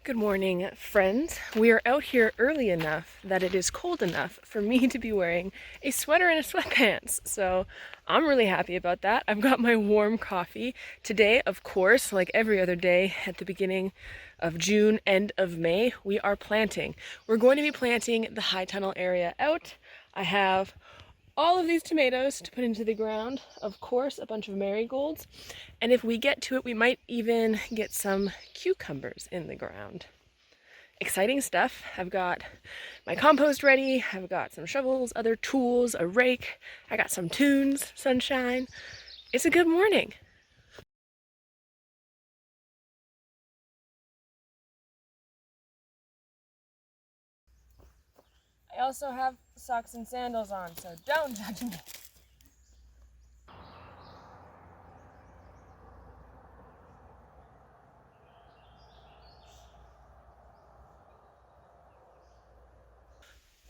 Good morning, friends. We are out here early enough that it is cold enough for me to be wearing a sweater and a sweatpants. So I'm really happy about that. I've got my warm coffee. Today, of course, like every other day at the beginning of June, end of May, we are planting. We're going to be planting the high tunnel area out. I have all of these tomatoes to put into the ground, of course, a bunch of marigolds, and if we get to it, we might even get some cucumbers in the ground. Exciting stuff. I've got my compost ready, I've got some shovels, other tools, a rake, I got some tunes, sunshine. It's a good morning. I also have socks and sandals on, so don't judge me.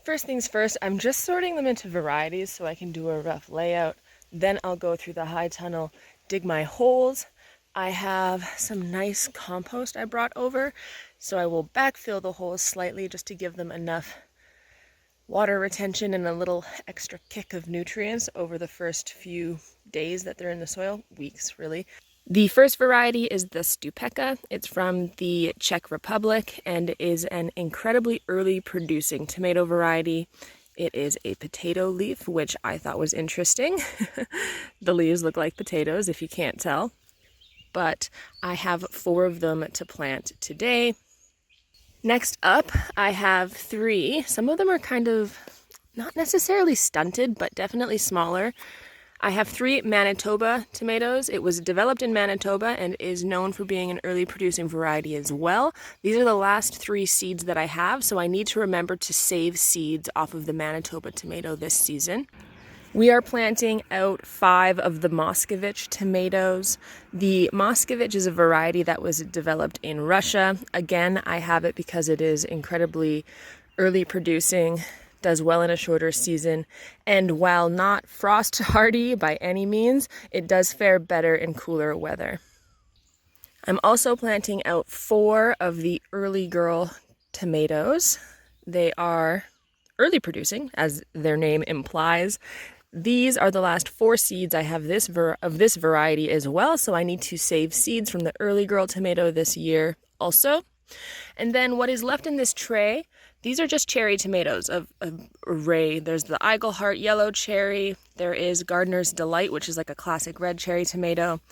First things first, I'm just sorting them into varieties so I can do a rough layout. Then I'll go through the high tunnel, dig my holes. I have some nice compost I brought over, so I will backfill the holes slightly just to give them enough water retention and a little extra kick of nutrients over the first few days that they're in the soil, weeks really. The first variety is the Stupeca. It's from the Czech Republic and is an incredibly early producing tomato variety. It is a potato leaf, which I thought was interesting. The leaves look like potatoes if you can't tell. But I have 4 of them to plant today. Next up, I have 3. Some of them are kind of not necessarily stunted, but definitely smaller. I have 3 Manitoba tomatoes. It was developed in Manitoba and is known for being an early producing variety as well. These are the last 3 seeds that I have, so I need to remember to save seeds off of the Manitoba tomato this season. We are planting out 5 of the Moscovich tomatoes. The Moscovich is a variety that was developed in Russia. Again, I have it because it is incredibly early producing, does well in a shorter season, and while not frost hardy by any means, it does fare better in cooler weather. I'm also planting out 4 of the early girl tomatoes. They are early producing, as their name implies. These are the last 4 seeds I have of this variety as well, so I need to save seeds from the early girl tomato this year also. And then what is left in this tray, these are just cherry tomatoes of array. There's the Eigelhart yellow cherry, there is Gardener's Delight, which is like a classic red cherry tomato.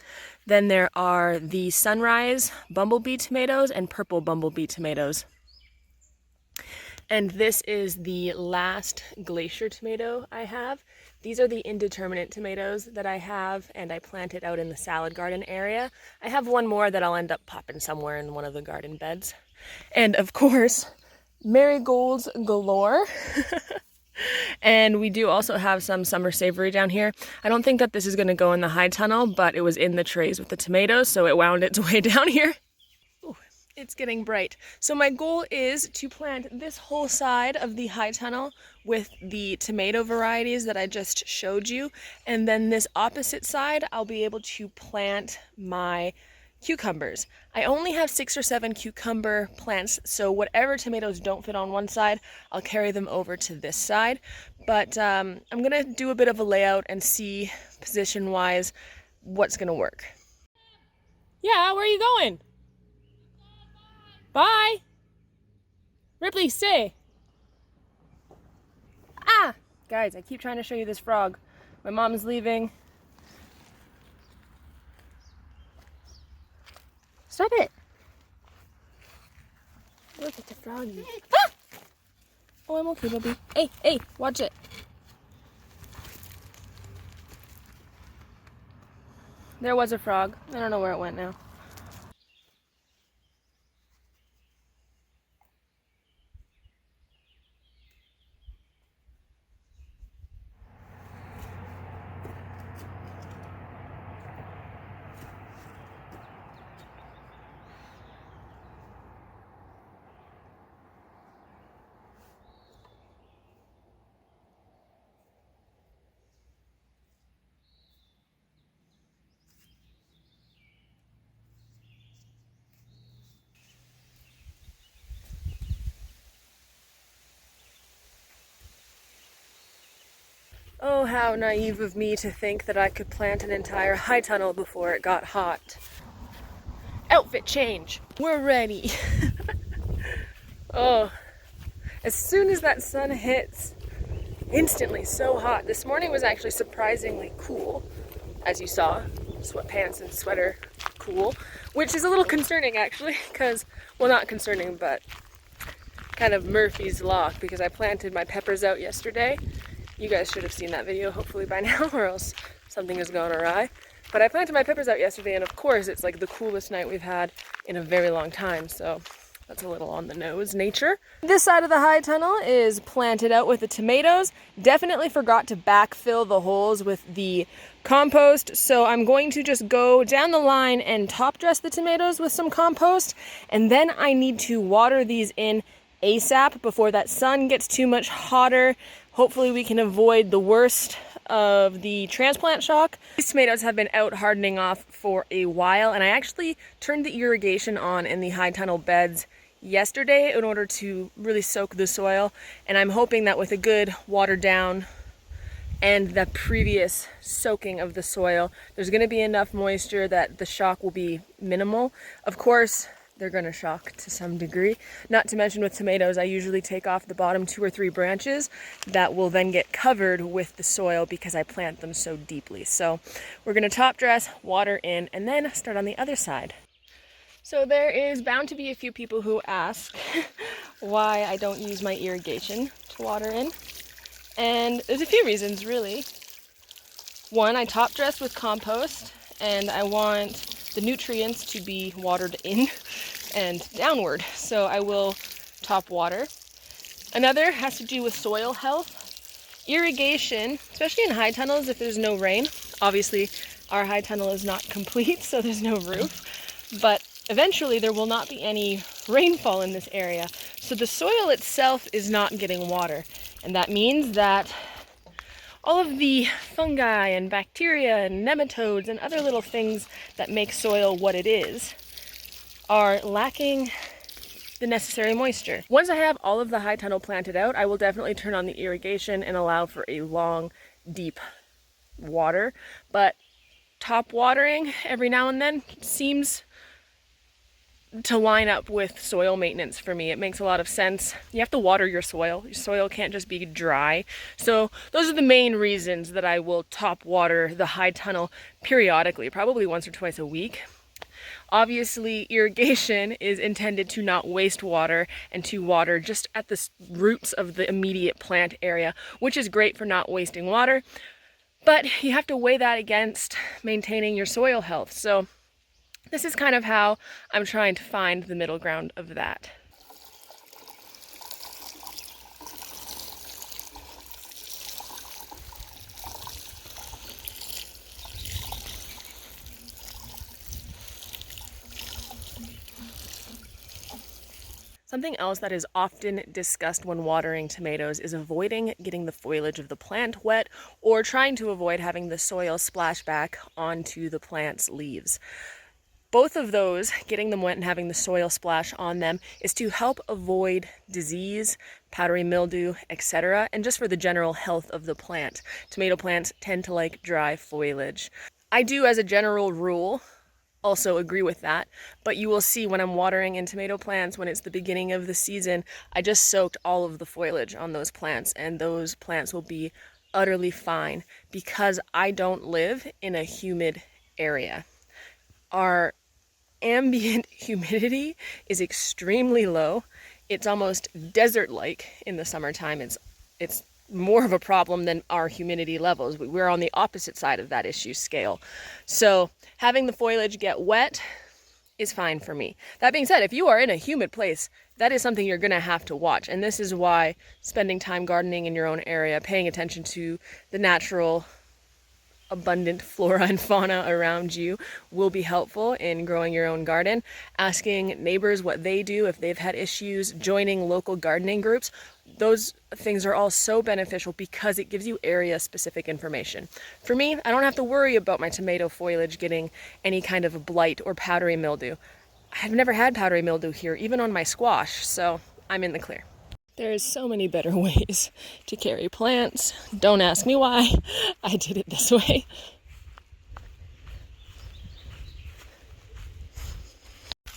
Then there are the Sunrise bumblebee tomatoes and purple bumblebee tomatoes. And this is the last glacier tomato I have. These are the indeterminate tomatoes that I have, and I planted out in the salad garden area. I have one more that I'll end up popping somewhere in one of the garden beds. And of course, marigolds galore. And we do also have some summer savory down here. I don't think that this is going to go in the high tunnel, but it was in the trays with the tomatoes, so it wound its way down here. It's getting bright. So my goal is to plant this whole side of the high tunnel with the tomato varieties that I just showed you. And then this opposite side, I'll be able to plant my cucumbers. I only have 6 or 7 cucumber plants, so whatever tomatoes don't fit on one side, I'll carry them over to this side. But I'm gonna do a bit of a layout and see position-wise what's gonna work. Yeah, where are you going? Bye! Ripley, stay! Ah! Guys, I keep trying to show you this frog. My mom is leaving. Stop it! Look at the froggy. Ah! Oh, I'm okay, Bubby. Hey, hey, watch it. There was a frog. I don't know where it went now. Oh, how naive of me to think that I could plant an entire high tunnel before it got hot. Outfit change. We're ready. Oh, as soon as that sun hits, instantly so hot. This morning was actually surprisingly cool, as you saw. Sweatpants and sweater cool, which is a little concerning actually, because, well, not concerning, but kind of Murphy's Law, because I planted my peppers out yesterday. You guys should have seen that video hopefully by now, or else something has gone awry. But I planted my peppers out yesterday, and of course it's like the coolest night we've had in a very long time, so that's a little on the nose nature. This side of the high tunnel is planted out with the tomatoes. Definitely forgot to backfill the holes with the compost, so I'm going to just go down the line and top dress the tomatoes with some compost, and then I need to water these in ASAP before that sun gets too much hotter. Hopefully we can avoid the worst of the transplant shock. These tomatoes have been out hardening off for a while, and I actually turned the irrigation on in the high tunnel beds yesterday in order to really soak the soil, and I'm hoping that with a good water down and the previous soaking of the soil, there's going to be enough moisture that the shock will be minimal. Of course, they're going to shock to some degree. Not to mention with tomatoes, I usually take off the bottom 2 or 3 branches that will then get covered with the soil because I plant them so deeply. So we're going to top dress, water in, and then start on the other side. So there is bound to be a few people who ask why I don't use my irrigation to water in. And there's a few reasons, really. One, I top dress with compost, and I want the nutrients to be watered in and downward, so I will top water. Another has to do with soil health. Irrigation, especially in high tunnels if there's no rain. Obviously our high tunnel is not complete, so there's no roof, but eventually there will not be any rainfall in this area, so the soil itself is not getting water, and that means that all of the fungi and bacteria and nematodes and other little things that make soil what it is are lacking the necessary moisture. Once I have all of the high tunnel planted out, I will definitely turn on the irrigation and allow for a long, deep water. But top watering every now and then seems to line up with soil maintenance for me. It makes a lot of sense. You have to water your soil. Your soil can't just be dry. So those are the main reasons that I will top water the high tunnel periodically, probably once or twice a week. Obviously, irrigation is intended to not waste water and to water just at the roots of the immediate plant area, which is great for not wasting water. But you have to weigh that against maintaining your soil health. So this is kind of how I'm trying to find the middle ground of that. Something else that is often discussed when watering tomatoes is avoiding getting the foliage of the plant wet or trying to avoid having the soil splash back onto the plant's leaves. Both of those, getting them wet and having the soil splash on them, is to help avoid disease, powdery mildew, etc., and just for the general health of the plant. Tomato plants tend to like dry foliage. I do, as a general rule, also agree with that, but you will see when I'm watering in tomato plants, when it's the beginning of the season, I just soaked all of the foliage on those plants, and those plants will be utterly fine because I don't live in a humid area. Our ambient humidity is extremely low. It's almost desert-like in the summertime. It's more of a problem than our humidity levels. We're on the opposite side of that issue scale. So having the foliage get wet is fine for me. That being said, if you are in a humid place, that is something you're gonna have to watch. And this is why spending time gardening in your own area, paying attention to the natural abundant flora and fauna around you will be helpful in growing your own garden. Asking neighbors what they do if they've had issues, joining local gardening groups, those things are all so beneficial because it gives you area specific information. For me, I don't have to worry about my tomato foliage getting any kind of a blight or powdery mildew. I've never had powdery mildew here, even on my squash, so I'm in the clear. There's so many better ways to carry plants. Don't ask me why. I did it this way.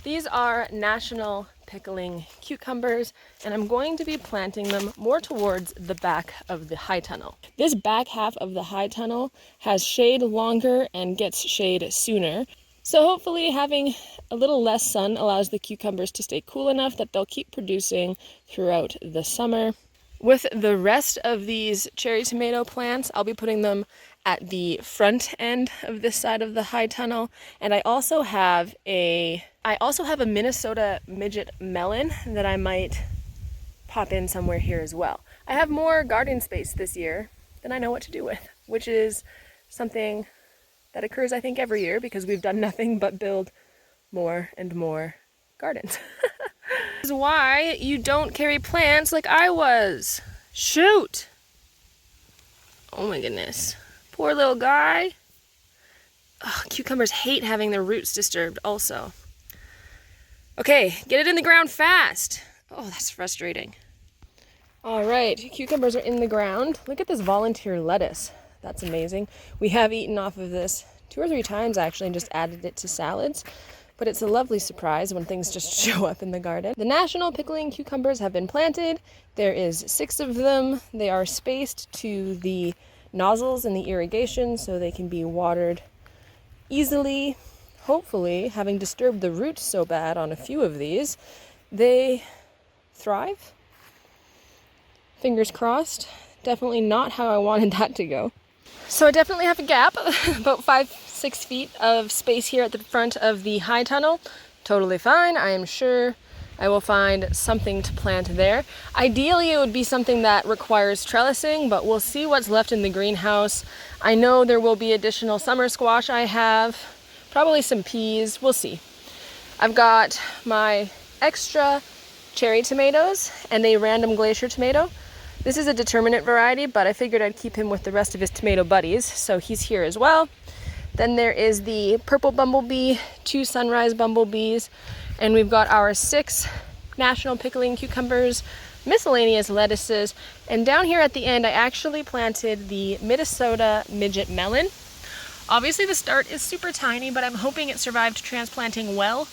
These are national pickling cucumbers, and I'm going to be planting them more towards the back of the high tunnel. This back half of the high tunnel has shade longer and gets shade sooner. So hopefully having a little less sun allows the cucumbers to stay cool enough that they'll keep producing throughout the summer. With the rest of these cherry tomato plants, I'll be putting them at the front end of this side of the high tunnel. And I also have a Minnesota midget melon that I might pop in somewhere here as well. I have more garden space this year than I know what to do with, which is something that occurs, I think, every year because we've done nothing but build more and more gardens. This is why you don't carry plants like I was. Shoot! Oh my goodness. Poor little guy. Oh, cucumbers hate having their roots disturbed also. Okay, get it in the ground fast. Oh, that's frustrating. All right, cucumbers are in the ground. Look at this volunteer lettuce. That's amazing. We have eaten off of this 2 or 3 times actually and just added it to salads. But it's a lovely surprise when things just show up in the garden. The national pickling cucumbers have been planted. There is 6 of them. They are spaced to the nozzles in the irrigation so they can be watered easily. Hopefully, having disturbed the roots so bad on a few of these, they thrive. Fingers crossed. Definitely not how I wanted that to go. So I definitely have a gap, about 5-6 feet of space here at the front of the high tunnel. Totally fine. I am sure I will find something to plant there. Ideally, it would be something that requires trellising, but we'll see what's left in the greenhouse. I know there will be additional summer squash I have, probably some peas. We'll see. I've got my extra cherry tomatoes and a random glacier tomato. This is a determinate variety, but I figured I'd keep him with the rest of his tomato buddies, so he's here as well. Then there is the purple bumblebee, 2 sunrise bumblebees, and we've got our 6 national pickling cucumbers, miscellaneous lettuces, and down here at the end I actually planted the Minnesota midget melon. Obviously the start is super tiny, but I'm hoping it survived transplanting well.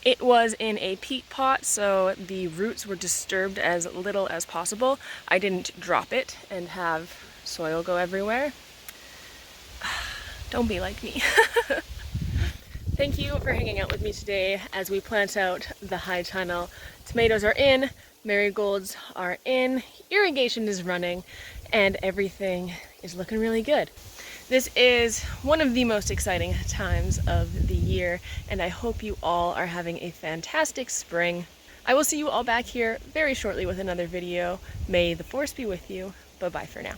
It was in a peat pot, so the roots were disturbed as little as possible. I didn't drop it and have soil go everywhere. Don't be like me. Thank you for hanging out with me today as we plant out the high tunnel. Tomatoes are in, marigolds are in, irrigation is running, and everything is looking really good. This is one of the most exciting times of the year, and I hope you all are having a fantastic spring. I will see you all back here very shortly with another video. May the force be with you. Bye-bye for now.